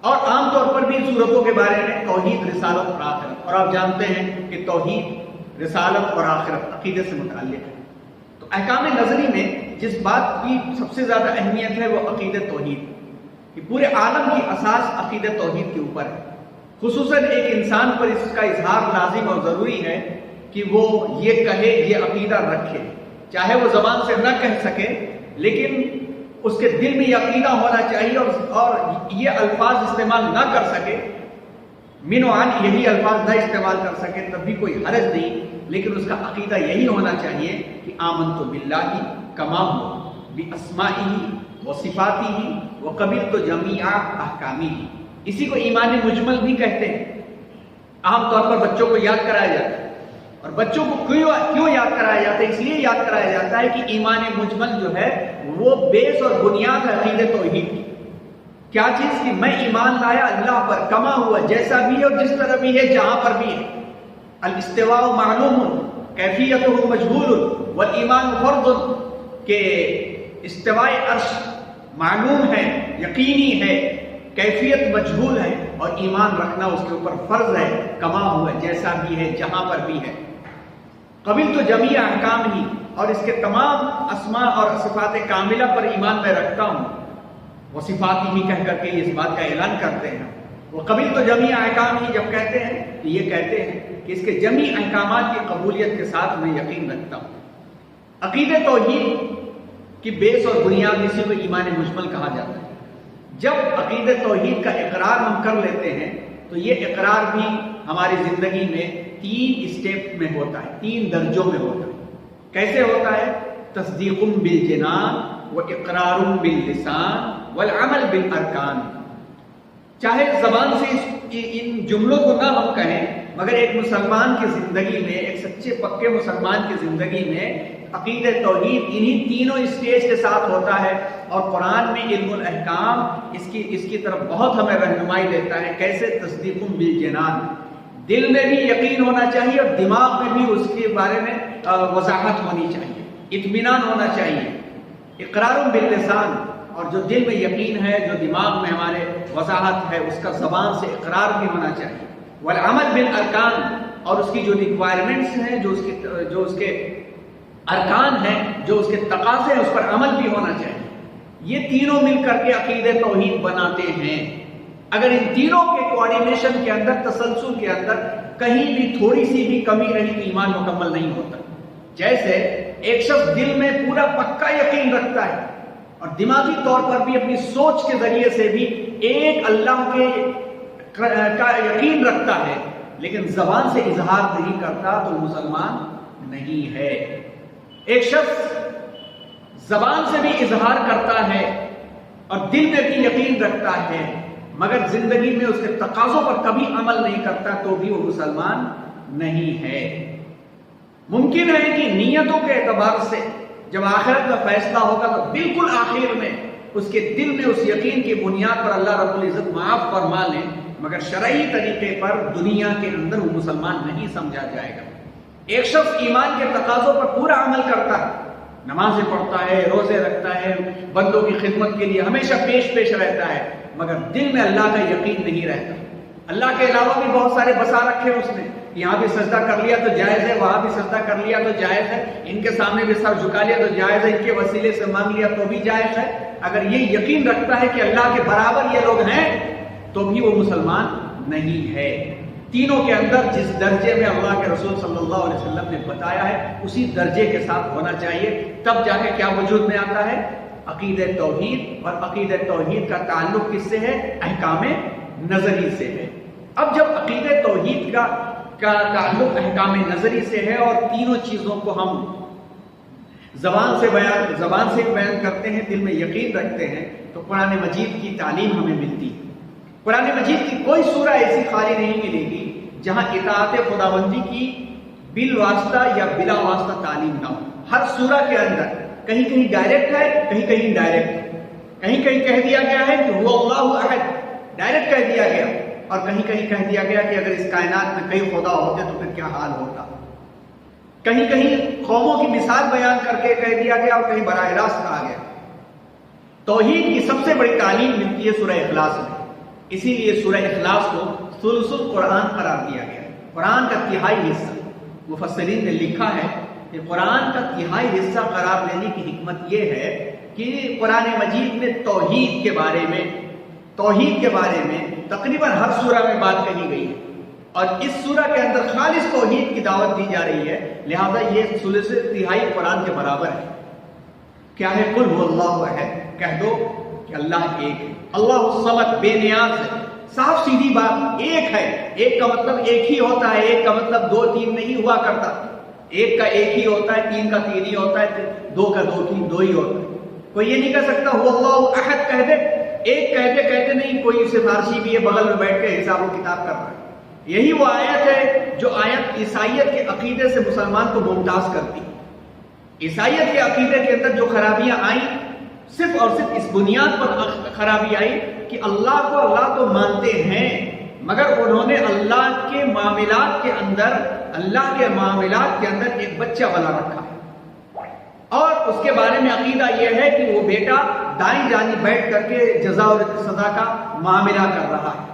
اور عام طور پر بھی صورتوں کے بارے میں توحید، رسالت اور آخرت۔ اور آپ جانتے ہیں کہ توحید، رسالت اور آخرت عقیدے سے متعلق ہے۔ تو احکام نظری میں جس بات کی سب سے زیادہ اہمیت ہے وہ عقیدہ توحید، کہ پورے عالم کی اساس عقیدہ توحید کے اوپر ہے۔ خصوصاً ایک انسان پر اس کا اظہار لازم اور ضروری ہے کہ وہ یہ کہے، یہ عقیدہ رکھے، چاہے وہ زبان سے نہ کہہ سکے لیکن اس کے دل میں یہ عقیدہ ہونا چاہیے، اور یہ الفاظ استعمال نہ کر سکے، من و عن یہی الفاظ نہ استعمال کر سکے تب بھی کوئی حرج نہیں، لیکن اس کا عقیدہ یہی ہونا چاہیے کہ آمنت باللہ کما ہو باسمائہ وصفاتہ وقبلت جمیع احکامہ۔ اسی کو ایمان مجمل بھی کہتے ہیں۔ عام طور پر بچوں کو یاد کرایا جاتا ہے، اور بچوں کو کیوں یاد کرایا جاتا ہے؟ اس لیے یاد کرایا جاتا ہے کہ ایمان مجمل جو ہے وہ بیس اور بنیاد ہے عقیدہ توحید کی۔ کیا چیز؟ کہ میں ایمان لایا اللہ پر، کما ہوا، جیسا بھی ہے اور جس طرح بھی ہے، جہاں پر بھی ہے۔ الاستواء معلوم کیفیتہ مجہول والایمان فرض، کہ استواء عرش معلوم ہے، یقینی ہے، کیفیت مجہول ہے، اور ایمان رکھنا اس کے اوپر فرض ہے، کما ہوا، جیسا بھی ہے، جہاں پر بھی ہے۔ قبلت جمیع احکام ہی، اور اس کے تمام اسماء اور صفات کاملہ پر ایمان میں رکھتا ہوں۔ وہ صفات ہی کہہ کر کے اس بات کا اعلان کرتے ہیں۔ وہ قبلت جمیع احکام ہی جب کہتے ہیں تو یہ کہتے ہیں کہ اس کے جمیع احکامات کی قبولیت کے ساتھ میں یقین رکھتا ہوں۔ عقیدہ توحید کی بیس اور بنیاد اسی کو ایمان مجمل کہا جاتا ہے۔ جب عقیدہ توحید کا اقرار ہم کر لیتے ہیں تو یہ اقرار بھی ہماری زندگی میں 3 اسٹیپ میں ہوتا ہے، 3 درجوں میں ہوتا ہے۔ کیسے ہوتا ہے؟ تصدیق بالجنان و اقرار باللسان والعمل بالارکان۔ چاہے زبان سے ان جملوں کو نہ ہم کہیں، مگر ایک مسلمان کی زندگی میں، ایک سچے پکے مسلمان کی زندگی میں عقیدہ توحید انہی تینوں اسٹیج کے ساتھ ہوتا ہے۔ اور قرآن میں علم الاحکام اس کی طرف بہت ہمیں رہنمائی دیتا ہے۔ کیسے؟ تصدیق بالجنان، دل میں بھی یقین ہونا چاہیے اور دماغ میں بھی اس کے بارے میں وضاحت ہونی چاہیے، اطمینان ہونا چاہیے۔ اقرار باللسان، اور جو دل میں یقین ہے، جو دماغ میں ہمارے وضاحت ہے، اس کا زبان سے اقرار بھی ہونا چاہیے۔ والعمل بالارکان، اور اس کی جو ریکوائرمنٹس ہیں، جو اس کے ارکان ہیں، جو اس کے تقاضے ہیں، اس پر عمل بھی ہونا چاہیے۔ یہ تینوں مل کر کے عقیدہ توحید بناتے ہیں۔ اگر ان تینوں کے کوآرڈینیشن کے اندر، تسلسل کے اندر کہیں بھی تھوڑی سی بھی کمی رہی تو ایمان مکمل نہیں ہوتا۔ جیسے ایک شخص دل میں پورا پکا یقین رکھتا ہے اور دماغی طور پر بھی اپنی سوچ کے ذریعے سے بھی ایک اللہ کا یقین رکھتا ہے، لیکن زبان سے اظہار نہیں کرتا، تو مسلمان نہیں ہے۔ ایک شخص زبان سے بھی اظہار کرتا ہے اور دل میں بھی یقین رکھتا ہے، مگر زندگی میں اس کے تقاضوں پر کبھی عمل نہیں کرتا، تو بھی وہ مسلمان نہیں ہے۔ ممکن ہے کہ نیتوں کے اعتبار سے جب آخرت کا فیصلہ ہوگا تو بالکل آخر میں اس کے دل میں اس یقین کی بنیاد پر اللہ رب العزت معاف فرما لے، مگر شرعی طریقے پر دنیا کے اندر وہ مسلمان نہیں سمجھا جائے گا۔ ایک شخص ایمان کے تقاضوں پر پورا عمل کرتا ہے، نمازیں پڑھتا ہے، روزے رکھتا ہے، بندوں کی خدمت کے لیے ہمیشہ پیش رہتا ہے، مگر دل میں اللہ کا یقین نہیں رہتا۔ اللہ کے علاوہ بھی بہت سارے بسا رکھے اس نے، یہاں بھی سجدہ کر لیا تو جائز ہے، وہاں بھی سجدہ کر لیا تو جائز ہے، ان کے سامنے بھی سر جھکا لیا تو جائز ہے، ان کے وسیلے سے مانگ لیا تو بھی جائز ہے۔ اگر یہ یقین رکھتا ہے کہ اللہ کے برابر یہ لوگ ہیں، تو بھی وہ مسلمان نہیں ہے۔ تینوں کے اندر جس درجے میں اللہ کے رسول صلی اللہ علیہ وسلم نے بتایا ہے، اسی درجے کے ساتھ ہونا چاہیے، تب جا کے کیا وجود میں آتا ہے؟ عقیدہ توحید، اور عقیدہ توحید کا تعلق کس سے ہے؟ احکام نظری سے ہے۔ اب جب عقیدہ توحید کا تعلق احکام نظری سے ہے اور تینوں چیزوں کو ہم زبان سے بیان کرتے ہیں، دل میں یقین رکھتے ہیں، تو قرآن مجید کی تعلیم ہمیں ملتی ہے۔ قرآن مجید کی کوئی سورہ ایسی خالی نہیں ملے گی جہاں اطاعت خداوندی کی بالواسطہ یا بلا واسطہ تعلیم نہ ہو۔ ہر سورہ کے اندر کہیں کہیں ڈائریکٹ ہے، کہیں کہیں انڈائریکٹ ہے، کہیں کہیں کہہ دیا گیا ہے کہ هو اللہ احد، ڈائریکٹ کہہ دیا گیا، اور کہیں کہیں کہہ دیا گیا کہ اگر اس کائنات میں کئی خدا ہوتے تو پھر کیا حال ہوتا۔ کہیں کہیں قوموں کی مثال بیان کر کے کہہ دیا گیا، اور کہیں براہ راست کہا گیا۔ توحید کی سب سے بڑی تعلیم ملتی ہے سورہ اخلاص میں، اسی لیے سورہ اخلاص کو ثلث القرآن قرار دیا گیا۔ قرآن کا تہائی حصہ، مفسرین نے لکھا ہے کہ قرآن کا تہائی حصہ قرار دینے کی حکمت یہ ہے کہ قرآن مجید میں توحید کے بارے میں تقریباً ہر سورہ میں بات کہی گئی ہے، اور اس سورہ کے اندر خالص توحید کی دعوت دی جا رہی ہے، لہذا یہ ثلث تہائی قرآن کے برابر ہے۔ کیا ہے؟ قل هو اللہ احد، کہہ دو کہ اللہ ایک ہے، اللہ الصمد، بے نیاز ہے۔ صاف سیدھی بات، ایک ہے، ایک کا مطلب ایک ہی ہوتا ہے، ایک کا مطلب دو تین نہیں ہوا کرتا، ایک کا ایک ہی ہوتا ہے، تین کا تین ہی ہوتا ہے، دو کا دو ہی ہوتا ہے۔ کوئی یہ نہیں کہہ سکتا وہ اللہ احد کہہ دے، ایک کہتے نہیں، کوئی اسے فارسی بھی ہے بغل میں بیٹھ کے حساب و کتاب کر رہا ہے۔ یہی وہ آیت ہے جو آیت عیسائیت کے عقیدے سے مسلمان کو ممتاز کرتی۔ عیسائیت کے عقیدے کے اندر جو خرابیاں آئیں، صرف اور صرف اس بنیاد پر خرابی آئی کہ اللہ تو مانتے ہیں، مگر انہوں نے اللہ کے معاملات کے اندر ایک بچہ والا رکھا، اور اس کے بارے میں عقیدہ یہ ہے کہ وہ بیٹا دائیں جانب بیٹھ کر کے جزا اور سزا کا معاملہ کر رہا ہے۔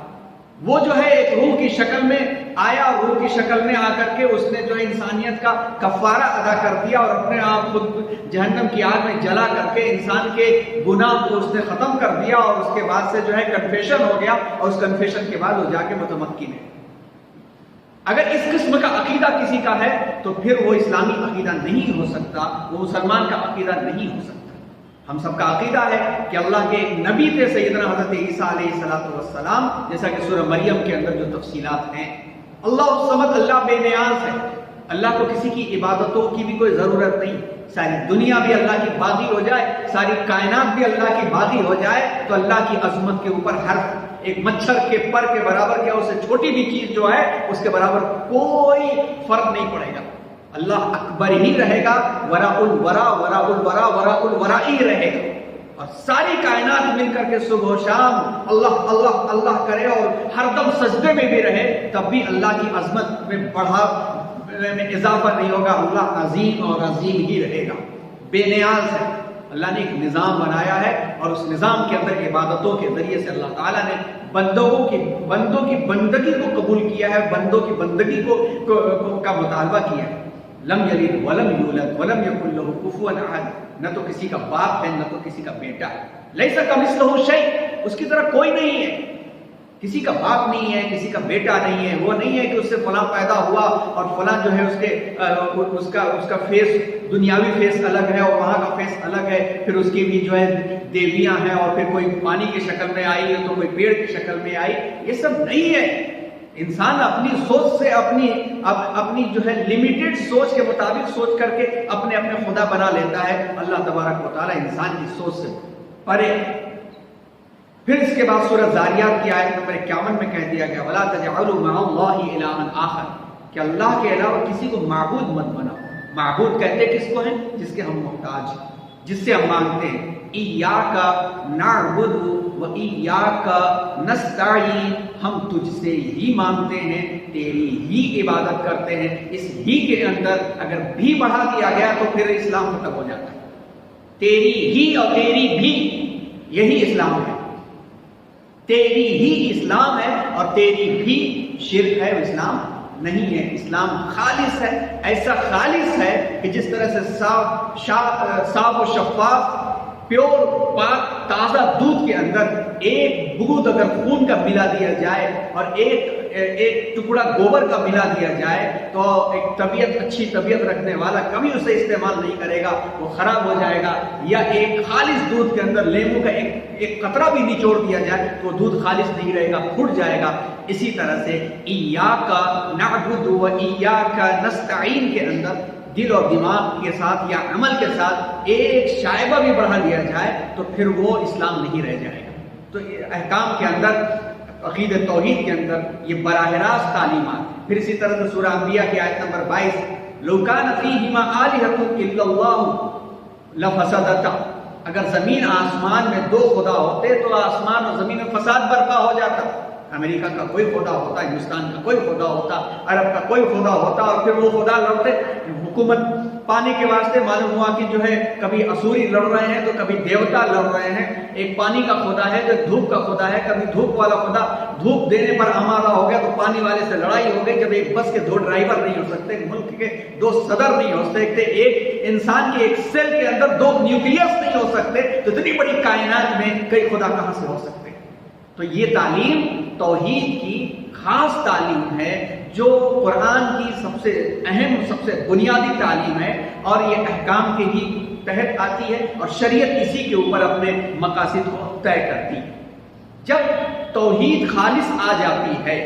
وہ جو ہے ایک روح کی شکل میں آیا، اور روح کی شکل میں آ کر کے اس نے جو ہے انسانیت کا کفارہ ادا کر دیا، اور اپنے آپ خود جہنم کی آگ میں جلا کر کے انسان کے گناہ کو اس نے ختم کر دیا، اور اس کے بعد سے جو ہے کنفیشن ہو گیا، اور اس کنفیشن کے بعد وہ جا کے متمکن ہے۔ اگر اس قسم کا عقیدہ کسی کا ہے تو پھر وہ اسلامی عقیدہ نہیں ہو سکتا، وہ مسلمان کا عقیدہ نہیں ہو سکتا۔ ہم سب کا عقیدہ ہے کہ اللہ کے نبی تھے سیدنا حضرت عیسیٰ علیہ السلام، جیسا کہ سورہ مریم کے اندر جو تفصیلات ہیں۔ اللہ الصمد، اللہ بے نیاز ہے، اللہ کو کسی کی عبادتوں کی بھی کوئی ضرورت نہیں۔ ساری دنیا بھی اللہ کی باغی ہو جائے، ساری کائنات بھی اللہ کی باغی ہو جائے، تو اللہ کی عظمت کے اوپر ہر ایک مچھر کے پر کے برابر، کیا اس سے چھوٹی بھی چیز جو ہے اس کے برابر کوئی فرق نہیں پڑے گا۔ اللہ اکبر ہی رہے گا، وراء الورا وراء الورا وراء الورا ہی رہے گا، اور ساری کائنات مل کر کے صبح و شام اللہ اللہ اللہ کرے اور ہر دم سجدے میں بھی رہے، تب بھی اللہ کی عظمت میں میں اضافہ نہیں ہوگا۔ اللہ عظیم اور عظیم ہی رہے گا، بے نیاز ہے۔ اللہ نے ایک نظام بنایا ہے، اور اس نظام کے اندر عبادتوں کے ذریعے سے اللہ تعالیٰ نے بندوں کی بندگی کو قبول کیا ہے، بندوں کی بندگی کا مطالبہ کیا ہے۔ لم یلد ولم یولد ولم یکن لہ کفوا احد، نہ تو کسی کا باپ ہے، نہ تو کسی کا بیٹا ہے۔ لیس کمثلہ شیء، اس کی طرح کوئی نہیں ہے۔ کسی کا باپ نہیں ہے، کسی کا بیٹا نہیں ہے، وہ نہیں ہے کہ اس سے فلاں پیدا ہوا اور فلاں جو ہے اس کا فیس دنیاوی فیس الگ ہے اور وہاں کا فیس الگ ہے، پھر اس کی بھی جو ہے دیویاں ہیں اور پھر کوئی پانی کی شکل میں آئی ہے تو کوئی پیڑ کی شکل میں آئی، یہ سب نہیں ہے۔ انسان اپنی سوچ سے اپنی جو ہے لمیٹڈ سوچ کے مطابق سوچ کر کے اپنے خدا بنا لیتا ہے۔ اللہ تبارک و تعالیٰ انسان کی سوچ سے پرے۔ پھر اس کے بعد سورہ زاریات کی آیت نمبر 51 میں کہہ دیا گیا وَلَا تَجْعَلُوا مَعَ اللَّهِ إِلَٰهًا آخَرَ، کہ اللہ کے علاوہ کسی کو معبود مت بناؤ۔ معبود کہتے کس کو ہیں؟ جس کے ہم محتاج ہیں، جس سے ہم مانگتے ہیں۔ إِيَّاكَ نَعْبُدُ وَإِيَّاكَ نَسْتَعِينُ، ہم تجھ سے ہی مانگتے ہیں، تیری ہی عبادت کرتے ہیں۔ اس ہی کے اندر اگر بھی بڑھا دیا گیا تو پھر اسلام ختم ہو جاتا ہے۔ تیری ہی اور تیری بھی، یہی اسلام ہے۔ تیری ہی اسلام ہے اور تیری بھی شرک ہے، اسلام نہیں ہے۔ اسلام خالص ہے، ایسا خالص ہے کہ جس طرح سے صاف و شفاف پیور پاک تازہ دودھ کے اندر ایک بوند اگر خون کا ملا دیا جائے اور ایک ٹکڑا گوبر کا ملا دیا جائے تو ایک اچھی طبیعت رکھنے والا کبھی اسے استعمال نہیں کرے گا، وہ خراب ہو جائے گا۔ یا ایک خالص دودھ کے اندر لیمو کا ایک قطرہ بھی نچوڑ دیا جائے تو وہ دودھ خالص نہیں رہے گا، پھٹ جائے گا۔ اسی طرح سے ایاک نعبد و ایاک نستعین کے اندر دل اور دماغ کے ساتھ یا عمل کے ساتھ ایک شائبہ بھی بڑھا لیا جائے تو پھر وہ اسلام نہیں رہ جائے گا۔ تو احکام کے اندر، عقید توحید کے اندر یہ براہ راست تعلیمات۔ پھر اسی طرح سے سورہ انبیاء کی آیت نمبر 22 لَوْ كَانَ فِيهِمَا آلِهَةٌ إِلَّا اللَّهُ لَفَسَدَتَا، اگر زمین آسمان میں دو خدا ہوتے تو آسمان اور زمین میں فساد برپا ہو جاتا۔ امریکہ کا کوئی خدا ہوتا، ہندوستان کا کوئی خدا ہوتا، عرب کا کوئی خدا ہوتا اور پھر وہ خدا لڑتے حکومت پانے کے واسطے۔ معلوم ہوا کہ جو ہے کبھی اسوری لڑ رہے ہیں تو کبھی دیوتا لڑ رہے ہیں۔ ایک پانی کا خدا ہے جو دھوپ کا خدا ہے، کبھی دھوپ والا خدا دھوپ دینے پر آمادہ ہو گیا تو پانی والے سے لڑائی ہو گئی۔ جب ایک بس کے دو ڈرائیور نہیں ہو سکتے، ملک کے دو صدر نہیں ہو سکتے، ایک انسان کے ایک سیل کے اندر دو نیوکلیس نہیں ہو سکتے تو اتنی بڑی کائنات میں کئی خدا کہاں سے ہو سکتے؟ تو یہ تعلیم توحید کی خاص تعلیم ہے جو قرآن کی سب سے اہم، سب سے بنیادی تعلیم ہے اور یہ احکام کے ہی تحت آتی ہے اور شریعت اسی کے اوپر اپنے مقاصد کو طے کرتی ہے۔ جب توحید خالص آ جاتی ہے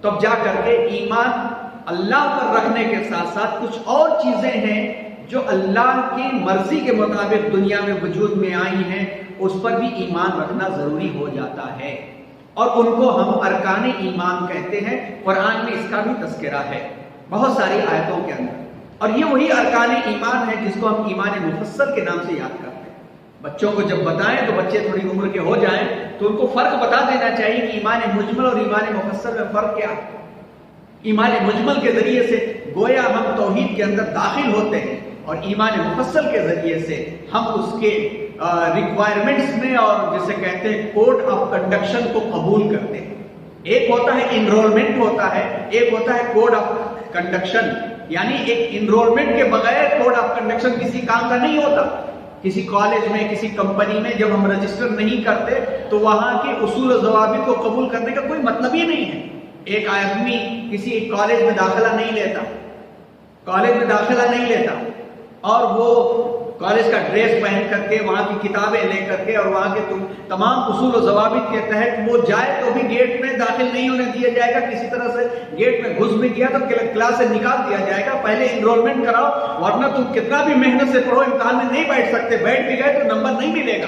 تب جا کر کے ایمان اللہ پر رکھنے کے ساتھ ساتھ کچھ اور چیزیں ہیں جو اللہ کی مرضی کے مطابق دنیا میں وجود میں آئی ہیں، اس پر بھی ایمان رکھنا ضروری ہو جاتا ہے اور ان کو ہم ارکان ایمان کہتے ہیں۔ قرآن میں اس کا بھی تذکرہ ہے بہت ساری آیتوں کے اندر، اور یہ وہی ارکان ایمان ہے جس کو ہم ایمان مفصل کے نام سے یاد کرتے ہیں۔ بچوں کو جب بتائیں تو بچے تھوڑی عمر کے ہو جائیں تو ان کو فرق بتا دینا چاہیے کہ ایمان مجمل اور ایمان مفصل میں فرق کیا ہے۔ ایمان مجمل کے ذریعے سے گویا ہم توحید کے اندر داخل ہوتے ہیں اور ایمان مفصل کے ذریعے سے ہم اس کے ریکوائرمنٹس میں اور جسے کہتے ہیں کوڈ آف کنڈکشن کو قبول کرتے ہیں۔ ایک ہوتا ہے انرولمنٹ ہوتا ہے، ایک ہوتا ہے کوڈ آف کنڈکشن، یعنی ایک انرولمنٹ کے بغیر کوڈ آف کنڈکشن کسی کام کا نہیں ہوتا۔ کسی کالج میں، کسی کمپنی میں جب ہم رجسٹر نہیں کرتے تو وہاں کے اصول و ضوابط کو قبول کرنے کا کوئی مطلب ہی نہیں ہے۔ ایک آدمی کسی کالج میں داخلہ نہیں لیتا اور وہ کالج کا ڈریس پہن کر کے، وہاں کی کتابیں لے کر کے اور وہاں کے تمام اصول و ضوابط کے تحت وہ جائے تو بھی گیٹ میں داخل نہیں ہونے دیا جائے گا۔ کسی طرح سے گیٹ میں گھس بھی گیا تو کلاس سے نکال دیا جائے گا۔ پہلے انرولمنٹ کراؤ ورنہ تم کتنا بھی محنت سے پڑھو امتحان میں نہیں بیٹھ سکتے، بیٹھ بھی گئے تو نمبر نہیں ملے گا،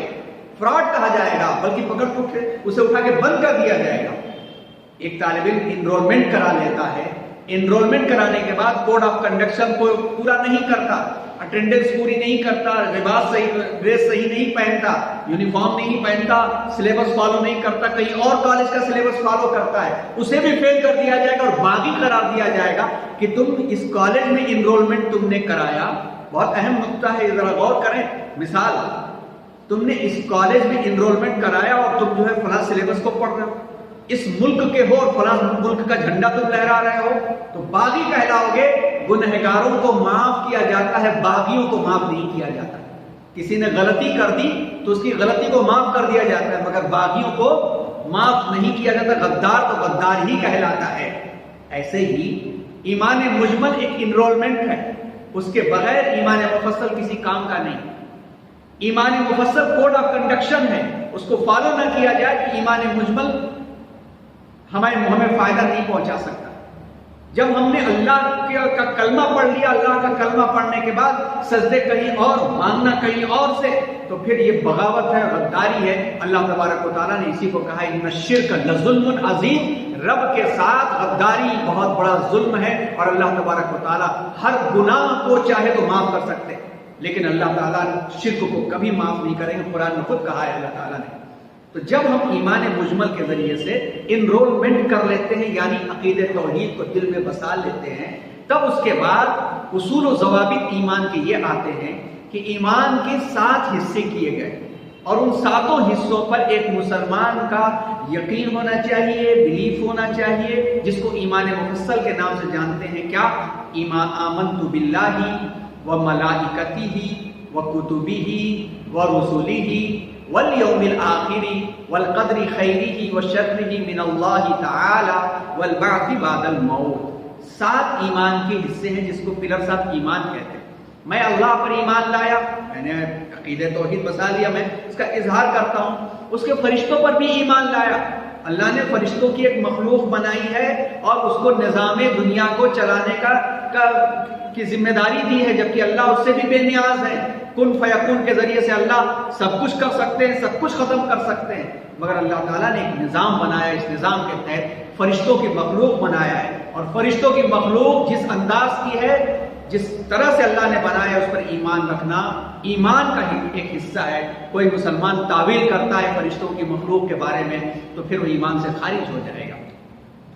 فراڈ کہا جائے گا، بلکہ پکڑ کے اسے اٹھا کے بند کر دیا جائے گا۔ ایک طالب علم انرولمنٹ کرا لیتا ہے، انرولمنٹ کرانے کے بعد کوڈ آف کنڈکشن کو پورا نہیں کرتا، اٹینڈنس پوری نہیں کرتا، لباس صحیح، ڈریس صحیح نہیں پہنتا، یونیفارم نہیں پہنتا، سلیبس فالو نہیں کرتا، کہیں اور کالج کا سلیبس فالو کرتا ہے، اسے بھی فیل کر دیا جائے گا اور باغی قرار دیا جائے گا کہ تم اس کالج میں انرولمنٹ تم نے کرایا۔ بہت اہم نقطہ ہے، ذرا غور کریں۔ مثال، تم نے اس کالج میں انرولمنٹ کرایا اور تم جو ہے فلاں سلیبس کو پڑھ رہے ہو، اس ملک کے ہو اور فلاں ملک کا جھنڈا تم لہرا رہے ہو تو باغی کہلاؤ گے۔ گنہگاروں کو معاف کیا جاتا ہے، باغیوں کو معاف نہیں کیا جاتا۔ کسی نے غلطی کر دی تو اس کی غلطی کو معاف کر دیا جاتا ہے، مگر باغیوں کو معاف نہیں کیا جاتا، غدار تو غدار ہی کہلاتا ہے۔ ایسے ہی ایمان مجمل ایک انرولمنٹ ہے، اس کے بغیر ایمان مفصل کسی کام کا نہیں۔ ایمان مفصل کوڈ آف کنڈکشن ہے، اس کو فالو نہ کیا جائے کہ ایمان مجمل ہمیں فائدہ نہیں پہنچا سکتا۔ جب ہم نے اللہ کا کلمہ پڑھ لیا، اللہ کا کلمہ پڑھنے کے بعد سجدے کہیں اور، مانگنا کہیں اور سے، تو پھر یہ بغاوت ہے، غداری ہے۔ اللہ تبارک و تعالیٰ نے اسی کو کہا ان الشرک لظلم عظیم، رب کے ساتھ غداری بہت بڑا ظلم ہے، اور اللہ تبارک و تعالیٰ ہر گناہ کو چاہے تو معاف کر سکتے ہیں، لیکن اللہ تعالیٰ شرک کو کبھی معاف نہیں کریں گے، قرآن میں خود کہا ہے اللہ تعالیٰ نے۔ تو جب ہم ایمان مجمل کے ذریعے سے انرولمنٹ کر لیتے ہیں، یعنی عقید توحید کو دل میں بسا لیتے ہیں، تب اس کے بعد اصول و ضوابط ایمان کے یہ آتے ہیں کہ ایمان کے 7 حصے کیے گئے، اور ان 7 حصوں پر ایک مسلمان کا یقین ہونا چاہیے، بلیف ہونا چاہیے، جس کو ایمان مفصل کے نام سے جانتے ہیں۔ کیا؟ ایمان آمنت باللہ و ملائکتہ و کتبہ و رسلہ والیوم الآخر والقدر خیرہ و شرہ من اللہ تعالی والبعث بعد الموت۔ 7 ایمان کے حصے ہیں جس کو پلرز آف ایمان کہتے ہیں۔ میں اللہ پر ایمان لایا، میں نے عقید توحید بسا لیا، میں اس کا اظہار کرتا ہوں۔ اس کے فرشتوں پر بھی ایمان لایا، اللہ نے فرشتوں کی ایک مخلوق بنائی ہے اور اس کو نظام دنیا کو چلانے کی ذمہ داری دی ہے، جبکہ اللہ اس سے بھی بے نیاز ہے۔ کن فیکون کے ذریعے سے اللہ سب کچھ کر سکتے ہیں، سب کچھ ختم کر سکتے ہیں، مگر اللہ تعالیٰ نے ایک نظام بنایا، اس نظام کے تحت فرشتوں کی مخلوق بنایا ہے، اور فرشتوں کی مخلوق جس انداز کی ہے، جس طرح سے اللہ نے بنایا، اس پر ایمان رکھنا ایمان کا ہی ایک حصہ ہے۔ کوئی مسلمان تعویل کرتا ہے فرشتوں کی مخلوق کے بارے میں تو پھر وہ ایمان سے خارج ہو جائے گا۔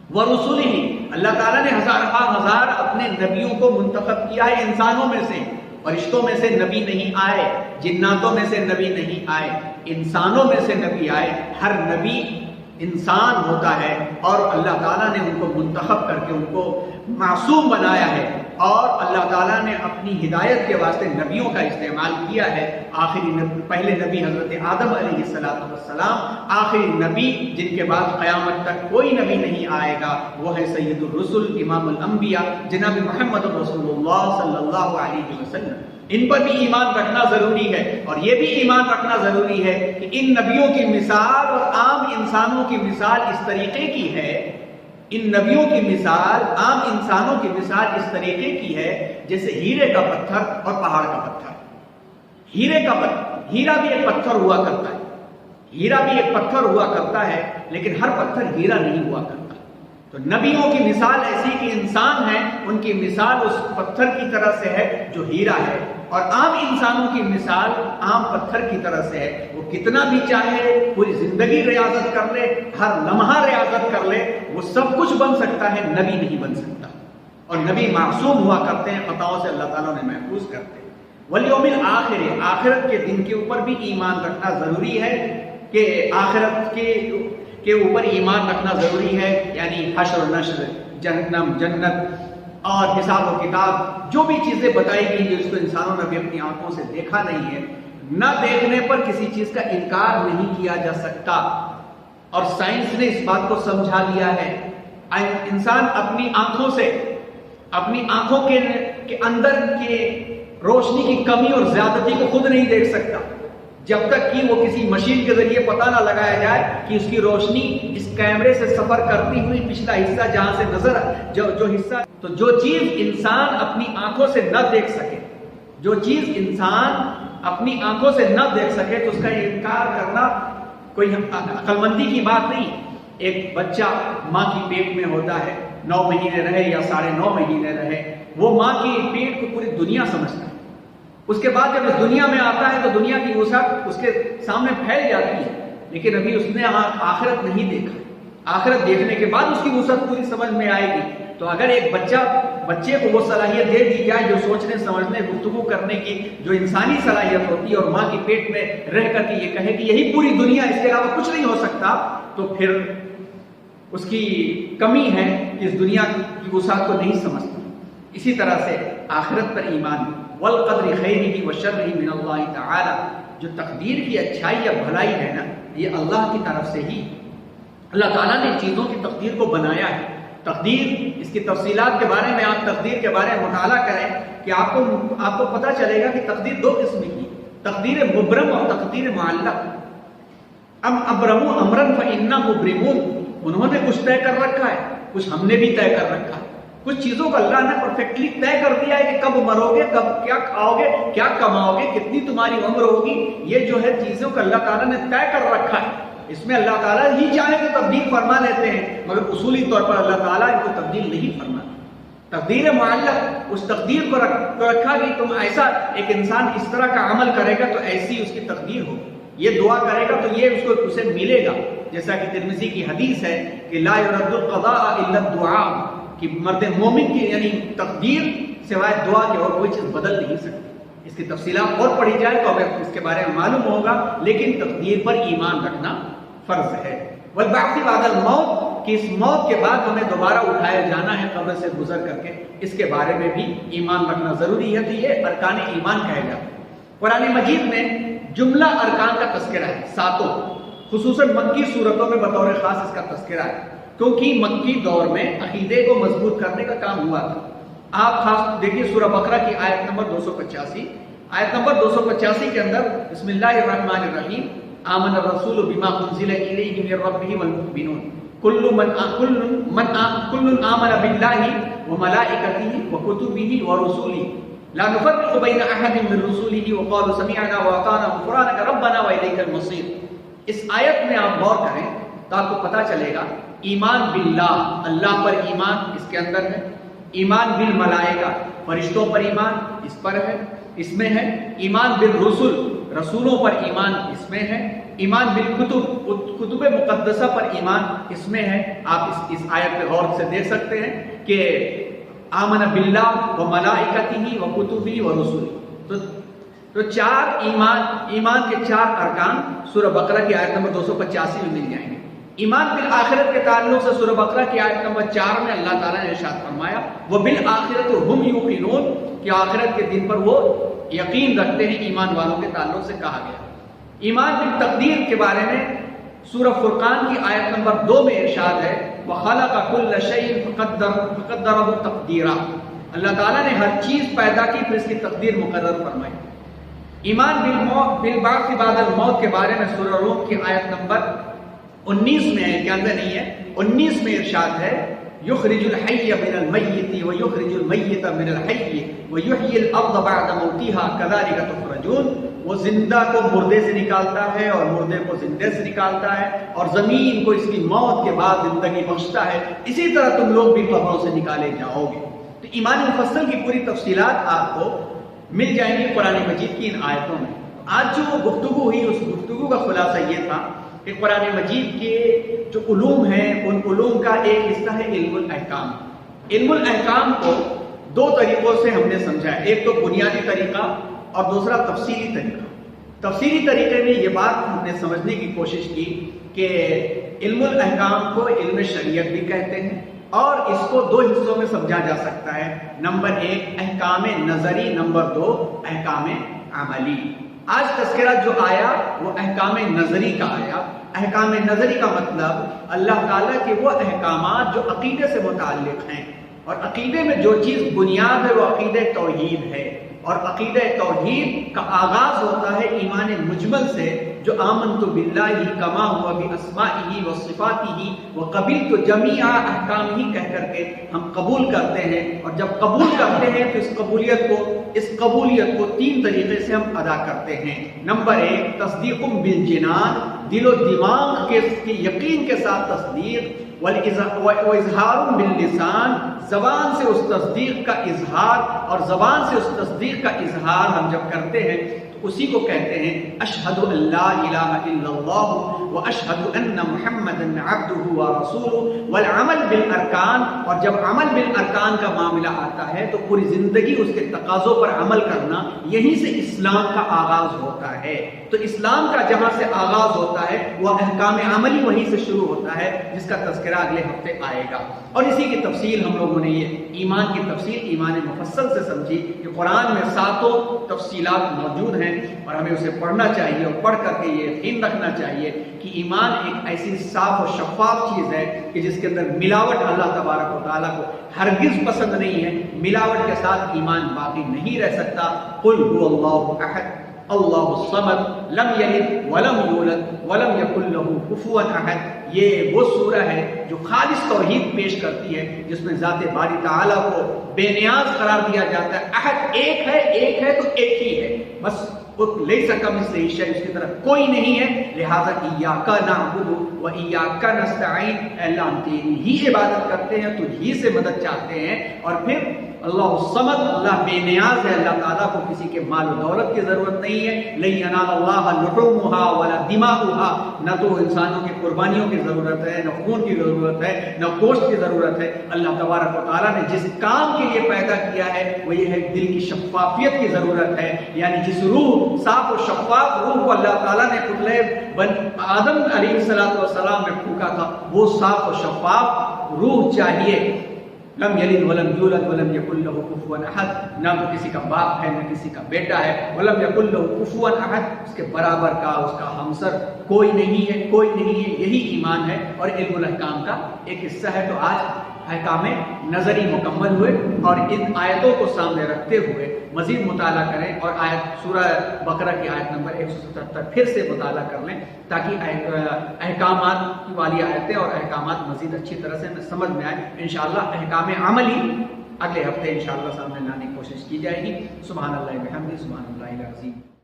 وَرُسُلِهِ، اللہ تعالیٰ نے ہزار اپنے نبیوں کو منتخب کیا ہے انسانوں میں سے۔ فرشتوں میں سے نبی نہیں آئے، جناتوں میں سے نبی نہیں آئے، انسانوں میں سے نبی آئے۔ ہر نبی انسان ہوتا ہے، اور اللہ تعالیٰ نے ان کو منتخب کر کے ان کو معصوم بنایا ہے، اور اللہ تعالیٰ نے اپنی ہدایت کے واسطے نبیوں کا استعمال کیا ہے۔ پہلے نبی حضرت آدم علیہ السلام، آخری نبی جن کے بعد قیامت تک کوئی نبی نہیں آئے گا، وہ ہے سید الرسل، امام الانبیاء، جناب محمد رسول اللہ صلی اللہ علیہ وسلم۔ ان پر بھی ایمان رکھنا ضروری ہے، اور یہ بھی ایمان رکھنا ضروری ہے کہ ان نبیوں کی مثال اور عام انسانوں کی مثال اس طریقے کی ہے، ان نبیوں کی مثال عام انسانوں کی مثال اس طریقے کی ہے جیسے ہیرے کا پتھر اور پہاڑ کا پتھر۔ ہیرا بھی ایک پتھر ہوا کرتا ہے، ہیرا بھی ایک پتھر ہوا کرتا ہے، لیکن ہر پتھر ہیرا نہیں ہوا کرتا۔ تو نبیوں کی مثال ایسی کہ انسان ہیں، ان کی مثال اس پتھر کی طرح سے ہے جو ہیرا ہے، اور عام انسانوں کی مثال عام پتھر کی طرح سے ہے۔ وہ کتنا بھی چاہے پوری زندگی ریاضت کر لے، ہر لمحہ ریاضت کر لے، وہ سب کچھ بن سکتا ہے، نبی نہیں بن سکتا۔ اور نبی معصوم ہوا کرتے ہیں، خطاؤں سے اللہ تعالیٰ نے محفوظ کرتے ہیں۔ والیوم الآخر، آخرت کے دن کے اوپر بھی ایمان رکھنا ضروری ہے، کہ آخرت کے اوپر ایمان رکھنا ضروری ہے، یعنی حشر و نشر، جہنم، جنت اور حساب و کتاب، جو بھی چیزیں بتائی گئی جو اس کو انسانوں نے بھی اپنی آنکھوں سے دیکھا نہیں ہے۔ نہ دیکھنے پر کسی چیز کا انکار نہیں کیا جا سکتا، اور سائنس نے اس بات کو سمجھا لیا ہے۔ انسان اپنی آنکھوں سے، اپنی آنکھوں کے اندر کے روشنی کی کمی اور زیادتی کو خود نہیں دیکھ سکتا، جب تک کہ وہ کسی مشین کے ذریعے پتہ نہ لگایا جائے کہ اس کی روشنی اس کیمرے سے سفر کرتی ہوئی پچھلا حصہ جہاں سے نظر جو حصہ، تو جو چیز انسان اپنی آنکھوں سے نہ دیکھ سکے، جو چیز انسان اپنی آنکھوں سے نہ دیکھ سکے، تو اس کا انکار کرنا کوئی عقل مندی کی بات نہیں۔ ایک بچہ ماں کی پیٹ میں ہوتا ہے، 9 مہینے رہے یا 9.5 مہینے رہے، وہ ماں کی پیٹ کو پوری دنیا سمجھتا ہے۔ اس کے بعد جب اس دنیا میں آتا ہے تو دنیا کی وسعت اس کے سامنے پھیل جاتی ہے، لیکن ابھی اس نے آخرت نہیں دیکھا۔ آخرت دیکھنے کے بعد اس کی وسعت پوری سمجھ میں آئے گی۔ تو اگر ایک بچے کو وہ صلاحیت دے دی جائے جو سوچنے سمجھنے گفتگو کرنے کی جو انسانی صلاحیت ہوتی ہے، اور ماں کی پیٹ میں رہ کر کے یہ کہے کہ یہی پوری دنیا، اس کے علاوہ کچھ نہیں ہو سکتا، تو پھر اس کی کمی ہے کہ اس دنیا کی وسعت کو نہیں سمجھتا۔ اسی طرح سے آخرت پر ایمان، والقدر خیرہ وشرہ من اللہ تعالی، جو تقدیر کی اچھائی یا بھلائی ہے نا، یہ اللہ کی طرف سے ہی، اللہ تعالیٰ نے چیزوں کی تقدیر کو بنایا ہے. تقدیر، اس کی تفصیلات کے بارے میں آپ تقدیر کے بارے میں مطالعہ کریں کہ آپ کو پتہ چلے گا کہ تقدیر دو قسم کی، تقدیر مبرم اور تقدیر معلق. ابرموا امرا فانا مبرمون، انہوں نے کچھ طے کر رکھا ہے، کچھ ہم نے بھی طے کر رکھا ہے. کچھ چیزوں کو اللہ نے پرفیکٹلی طے کر دیا ہے کہ کب مرو گے، کب کیا کھاؤ گے، کیا کماؤ گے، کتنی تمہاری عمر ہوگی. یہ جو ہے چیزوں کو اللہ تعالیٰ نے طے کر رکھا ہے. اس میں اللہ تعالیٰ ہی چاہے تو تبدیل فرما لیتے ہیں، مگر اصولی طور پر اللہ تعالیٰ ان کو تبدیل نہیں فرماتا. تقدیر معلق، اس تقدیر کو رکھا کہ تم ایسا، ایک انسان اس طرح کا عمل کرے گا تو ایسی اس کی تقدیر ہوگی، یہ دعا کرے گا تو یہ اسے ملے گا. جیسا کہ ترمذی کی حدیث ہے کہ لا يرد القضاء الا الدعاء، کہ مرد مومن کی یعنی تقدیر سوائے دعا کے اور کوئی چیز بدل نہیں سکتی. اس کی تفصیلات اور پڑھی جائے تو ہمیں اس کے بارے میں معلوم ہوگا، لیکن تقدیر پر ایمان رکھنا فرض ہے. والبعث بعد الموت، کہ اس موت کے بعد ہمیں دوبارہ اٹھایا جانا ہے قبر سے گزر کر کے، اس کے بارے میں بھی ایمان رکھنا ضروری ہے. تو یہ ارکان ایمان کہے جاتے ہیں. قرآن مجید میں جملہ ارکان کا تذکرہ ہے، ساتوں، خصوصاً مکی صورتوں میں بطور خاص اس کا تذکرہ ہے، کیونکہ مکی دور میں عقیدے کو مضبوط کرنے کا کام ہوا تھا. آپ خاص دیکھیے سورہ بقرہ کی آیت نمبر 285. آیت نمبر 285 کے اندر بسم اللہ الرحمن الرحیم، آمن الرسول بما انزل الیہ من ربہ والمؤمنون کل آمن باللہ وملائکتہ وکتبہ ورسلہ لا نفرق بین احد من رسلہ وقالوا سمعنا واطعنا غفرانک ربنا والیک المصیر. اس آیت میں آپ غور کریں تو آپ کو پتہ چلے گا ایمان باللہ، اللہ پر ایمان اس کے اندر ہے. ایمان بالملائکہ، فرشتوں پر ایمان اس پر ہے، اس میں ہے. ایمان بالرسل، رسولوں پر ایمان اس میں ہے. ایمان بالکتب، کتب مقدسہ پر ایمان اس میں ہے. آپ اس آیت پہ غور سے دیکھ سکتے ہیں کہ آمن باللہ و ملائکتہ و کتبہ و رسلہ. تو چار ایمان کے چار ارکان سورہ بقرہ کی آیت نمبر 285 میں مل جائیں گے. ایمان بالآخرت کے تعلق سے سورہ بقرہ کی آیت نمبر 4 میں اللہ تعالیٰ نے ارشاد فرمایا وَبِالْآخِرَةِ هُمْ يُوقِنُونَ، کہ آخرت کے دن پر وہ یقین رکھتے ہیں. ایمان والوں کے تعلق سے کہا گیا. ایمان بالتقدیر کے بارے میں سورہ فرقان کی آیت نمبر 2 میں ارشاد ہے وَخَلَقَ كُلَّ شَيْءٍ فَقَدَّرَهُ تَقْدِيرًا، اللہ تعالیٰ نے ہر چیز پیدا کی پھر اس کی تقدیر مقرر فرمائی. ایمان بالبعث بعد الموت کے بارے میں سورہ روم کی آیت نمبر 19 میں ہے، کے اندر نہیں ہے، 19 میں ارشاد ہے یخرج الحی من المیت ویخرج المیت من الحی ویحیی الارض بعد موتها کذالک تخرجون. وہ زندہ کو مردے سے نکالتا ہے اور مردے کو زندے سے نکالتا ہے، اور زمین کو اس کی موت کے بعد زندگی بخشتا ہے، اسی طرح تم لوگ بھی قبروں سے نکالے جاؤ گے. تو ایمان مفصل کی پوری تفصیلات آپ کو مل جائیں گی قرآن مجید کی ان آیتوں میں. آج جو گفتگو ہوئی اس گفتگو کا خلاصہ یہ تھا کہ قرآن مجید کے جو علوم ہیں ان علوم کا ایک حصہ ہے علم الاحکام. علم الاحکام کو دو طریقوں سے ہم نے سمجھا ہے، ایک تو بنیادی طریقہ اور دوسرا تفصیلی طریقہ. تفصیلی طریقے میں یہ بات ہم نے سمجھنے کی کوشش کی کہ علم الاحکام کو علم شریعت بھی کہتے ہیں، اور اس کو دو حصوں میں سمجھا جا سکتا ہے. نمبر 1 احکام نظری، نمبر 2 احکام عملی. آج تذکرہ جو آیا وہ احکام نظری کا آیا. احکام نظری کا مطلب اللہ تعالیٰ کے وہ احکامات جو عقیدے سے متعلق ہیں، اور عقیدے میں جو چیز بنیاد ہے وہ عقیدہ توحید ہے. اور عقیدہ توحید کا آغاز ہوتا ہے ایمان مجمل سے، جو آمنت باللہ کما ہوا باسمائہ و صفاتہ وقبلت جمیع احکامہ کہہ کر کے ہم قبول کرتے ہیں. اور جب قبول کرتے ہیں تو اس قبولیت کو 3 طریقے سے ہم ادا کرتے ہیں. نمبر 1 تصدیق بالجنان، دل و دماغ کے یقین کے ساتھ تصدیق، واظہار باللسان، زبان سے اس تصدیق کا اظہار، اور زبان سے اس تصدیق کا اظہار ہم جب کرتے ہیں تو اسی کو کہتے ہیں اشہد ان لا الہ الا اللہ واشہد ان محمدا عبدہ ورسولہ. والعمل بالارکان، اور جب عمل بالارکان کا معاملہ آتا ہے تو پوری زندگی اس کے تقاضوں پر عمل کرنا، یہیں سے اسلام کا آغاز ہوتا ہے. تو اسلام کا جہاں سے آغاز ہوتا ہے وہ احکام عملی وہیں سے شروع ہوتا ہے، جس کا تذکرہ اگلے ہفتے آئے گا. اور اسی کی تفصیل ہم لوگوں نے یہ ایمان کی تفصیل ایمان مفصل سے سمجھی کہ قرآن میں 7 تفصیلات موجود ہیں. ہیں اور ہمیں اسے پڑھنا چاہیے اور پڑھ کر کے یہ یقین رکھنا چاہیے کہ ایمان ایک ایسی صاف و شفاف چیز ہے کہ جس کے اندر ملاوٹ اللہ تبارک و تعالیٰ کو ہرگز پسند نہیں ہے. ملاوٹ کے ساتھ ایمان باقی نہیں رہ سکتا. قل هو اللہ احد اللہ الصمد لم یلد ولم یولد ولم یکن لہ کفوا احد. یہ وہ سورہ ہے جو خالص توحید پیش کرتی ہے، جس میں ذات باری تعالیٰ کو بے نیاز قرار دیا جاتا ہے. احد ایک ہے تو ایک ہی ہے بس. لیس کمثلہ شیء، اس کی طرف کوئی نہیں ہے. لہذا ایاک نعبد و ایاک نستعین، اے اللہ ہم تیری ہی عبادت کرتے ہیں، تجھ ہی سے مدد چاہتے ہیں. اور پھر اللہ الصمد، اللہ بے نیاز ہے. اللہ تعالیٰ کو کسی کے مال و دولت کی ضرورت نہیں ہے. لن ینال اللہ لحومها ولا دماؤها، نہ تو انسانوں کی قربانیوں کی ضرورت ہے، نہ خون کی ضرورت ہے، نہ گوشت کی ضرورت ہے. اللہ تبارک و تعالیٰ نے جس کام کے لیے پیدا کیا ہے وہ یہ ہے دل کی شفافیت کی ضرورت ہے. یعنی جس روح، صاف و شفاف روح کو اللہ تعالیٰ نے پتلے آدم علیہ السلام میں پھونکا تھا، وہ صاف و شفاف روح چاہیے. لم یلد ولم یولد ولم یکن لہ کفوا احد، نہ تو کسی کا باپ ہے نہ کسی کا بیٹا ہے. ولم یکن لہ کفوا احد، اس کے برابر کا، اس کا ہمسر کوئی نہیں ہے، کوئی نہیں ہے. یہی ایمان ہے اور علم الاحکام کا ایک حصہ ہے. تو آج احکام نظری مکمل ہوئے اور ان آیتوں کو سامنے رکھتے ہوئے مزید مطالعہ کریں اور آیت سورہ بقرہ کی آیت نمبر 177 پھر سے مطالعہ کر لیں تاکہ احکامات والی آیتیں اور احکامات مزید اچھی طرح سے سمجھ میں آئے. انشاءاللہ احکام عملی اگلے ہفتے انشاءاللہ سامنے لانے کی کوشش کی جائے گی. سبحان اللہ بحمدہ، سبحان اللہ العظیم.